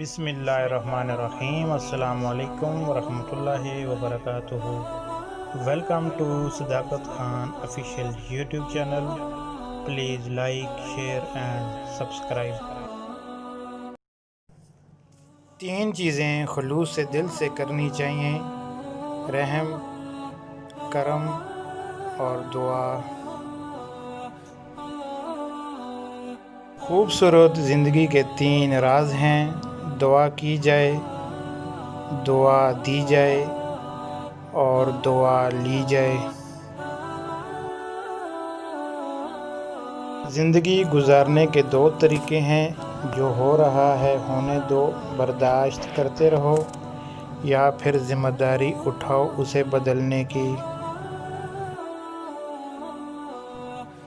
بسم اللہ الرحمن الرحیم۔ السلام علیکم ورحمۃ اللہ وبرکاتہ۔ ویلکم ٹو صداقت Khan official YouTube channel. Please like, share and subscribe. تین چیزیں خلوص سے دل سے کرنی چاہیے: رحم، کرم اور دعا۔ خوبصورت زندگی کے تین راز ہیں: دعا کی جائے، دعا دی جائے اور دعا لی جائے۔ زندگی گزارنے کے دو طریقے ہیں: جو ہو رہا ہے ہونے دو، برداشت کرتے رہو، یا پھر ذمہ داری اٹھاؤ اسے بدلنے کی۔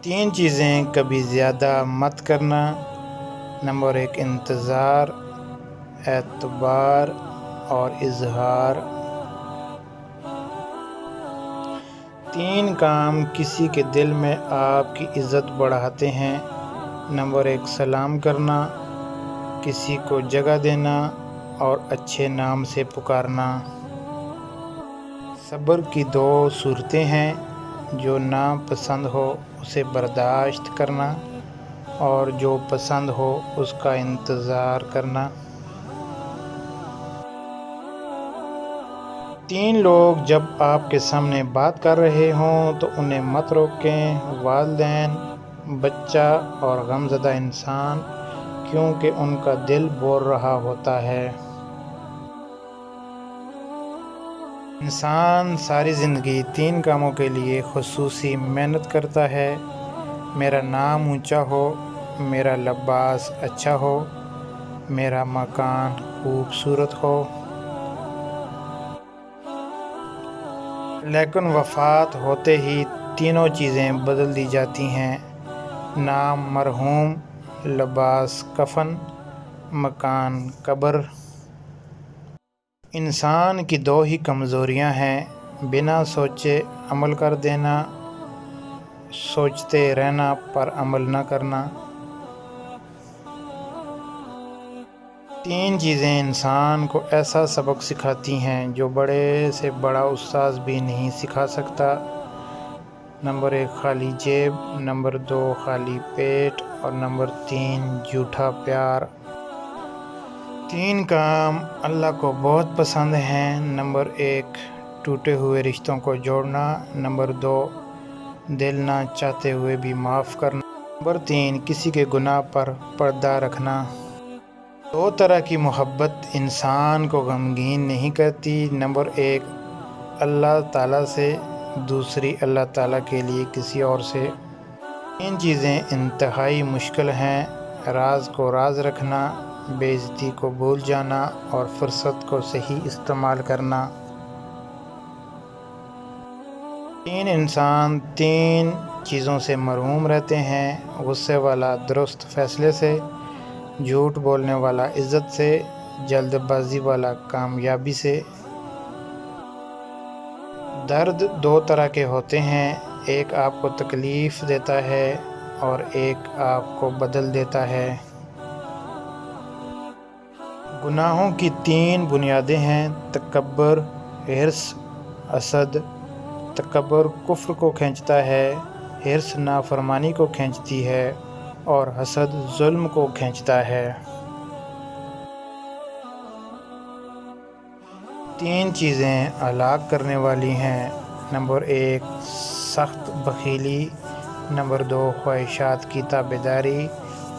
تین چیزیں کبھی زیادہ مت کرنا: نمبر 1 انتظار، اعتبار اور اظہار۔ تین کام کسی کے دل میں آپ کی عزت بڑھاتے ہیں: نمبر 1 سلام کرنا، کسی کو جگہ دینا اور اچھے نام سے پکارنا۔ صبر کی دو صورتیں ہیں: جو ناپسند ہو اسے برداشت کرنا اور جو پسند ہو اس کا انتظار کرنا۔ تین لوگ جب آپ کے سامنے بات کر رہے ہوں تو انہیں مت روکیں: والدین، بچہ اور غمزدہ انسان، کیونکہ ان کا دل بول رہا ہوتا ہے۔ انسان ساری زندگی تین کاموں کے لیے خصوصی محنت کرتا ہے: میرا نام اونچا ہو، میرا لباس اچھا ہو، میرا مکان خوبصورت ہو۔ لیکن وفات ہوتے ہی تینوں چیزیں بدل دی جاتی ہیں: نام مرحوم، لباس کفن، مکان قبر۔ انسان کی دو ہی کمزوریاں ہیں: بنا سوچے عمل کر دینا، سوچتے رہنا پر عمل نہ کرنا۔ تین چیزیں انسان کو ایسا سبق سکھاتی ہیں جو بڑے سے بڑا استاذ بھی نہیں سکھا سکتا: نمبر 1 خالی جیب، نمبر 2 خالی پیٹ اور نمبر 3 جھوٹا پیار۔ تین کام اللہ کو بہت پسند ہیں: نمبر 1 ٹوٹے ہوئے رشتوں کو جوڑنا، نمبر 2 دل نہ چاہتے ہوئے بھی معاف کرنا، نمبر 3 کسی کے گناہ پر پردہ رکھنا۔ دو طرح کی محبت انسان کو غمگین نہیں کرتی: نمبر 1 اللہ تعالیٰ سے، دوسری اللہ تعالیٰ کے لیے کسی اور سے۔ تین چیزیں انتہائی مشکل ہیں: راز کو راز رکھنا، بے عزتی کو بھول جانا اور فرصت کو صحیح استعمال کرنا۔ تین انسان تین چیزوں سے محروم رہتے ہیں: غصے والا درست فیصلے سے، جھوٹ بولنے والا عزت سے، جلد بازی والا کامیابی سے۔ درد دو طرح کے ہوتے ہیں: ایک آپ کو تکلیف دیتا ہے اور ایک آپ کو بدل دیتا ہے۔ گناہوں کی تین بنیادیں ہیں: تکبر، حرص، حسد۔ تکبر کفر کو کھینچتا ہے، حرص نافرمانی کو کھینچتی ہے اور حسد ظلم کو کھینچتا ہے۔ تین چیزیں ہلاک کرنے والی ہیں: نمبر 1 سخت بخیلی، نمبر 2 خواہشات کی تابعداری،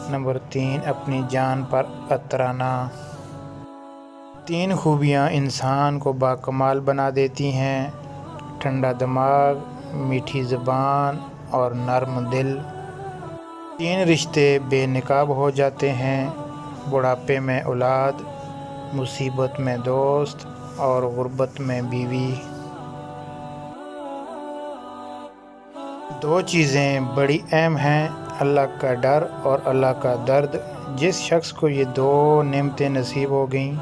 نمبر 3 اپنی جان پر اترانا۔ تین خوبیاں انسان کو باکمال بنا دیتی ہیں: ٹھنڈا دماغ، میٹھی زبان اور نرم دل۔ تین رشتے بے نقاب ہو جاتے ہیں: بڑھاپے میں اولاد، مصیبت میں دوست اور غربت میں بیوی۔ دو چیزیں بڑی اہم ہیں: اللہ کا ڈر اور اللہ کا درد۔ جس شخص کو یہ دو نعمتیں نصیب ہو گئیں،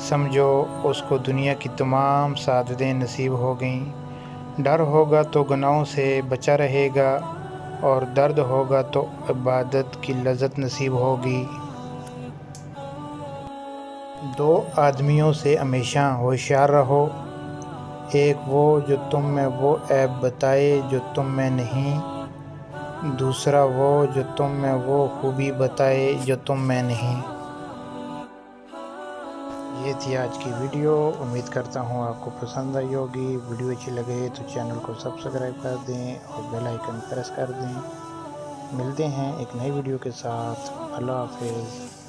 سمجھو اس کو دنیا کی تمام سعادتیں نصیب ہو گئیں۔ ڈر ہوگا تو گناہوں سے بچا رہے گا اور درد ہوگا تو عبادت کی لذت نصیب ہوگی۔ دو آدمیوں سے ہمیشہ ہوشیار رہو، ایک وہ جو تم میں وہ عیب بتائے جو تم میں نہیں، دوسرا وہ جو تم میں وہ خوبی بتائے جو تم میں نہیں۔ یہ تھی آج کی ویڈیو، امید کرتا ہوں آپ کو پسند آئی ہوگی۔ ویڈیو اچھی لگے تو چینل کو سبسکرائب کر دیں اور بیل آئیکن پریس کر دیں۔ ملتے ہیں ایک نئی ویڈیو کے ساتھ، اللہ حافظ۔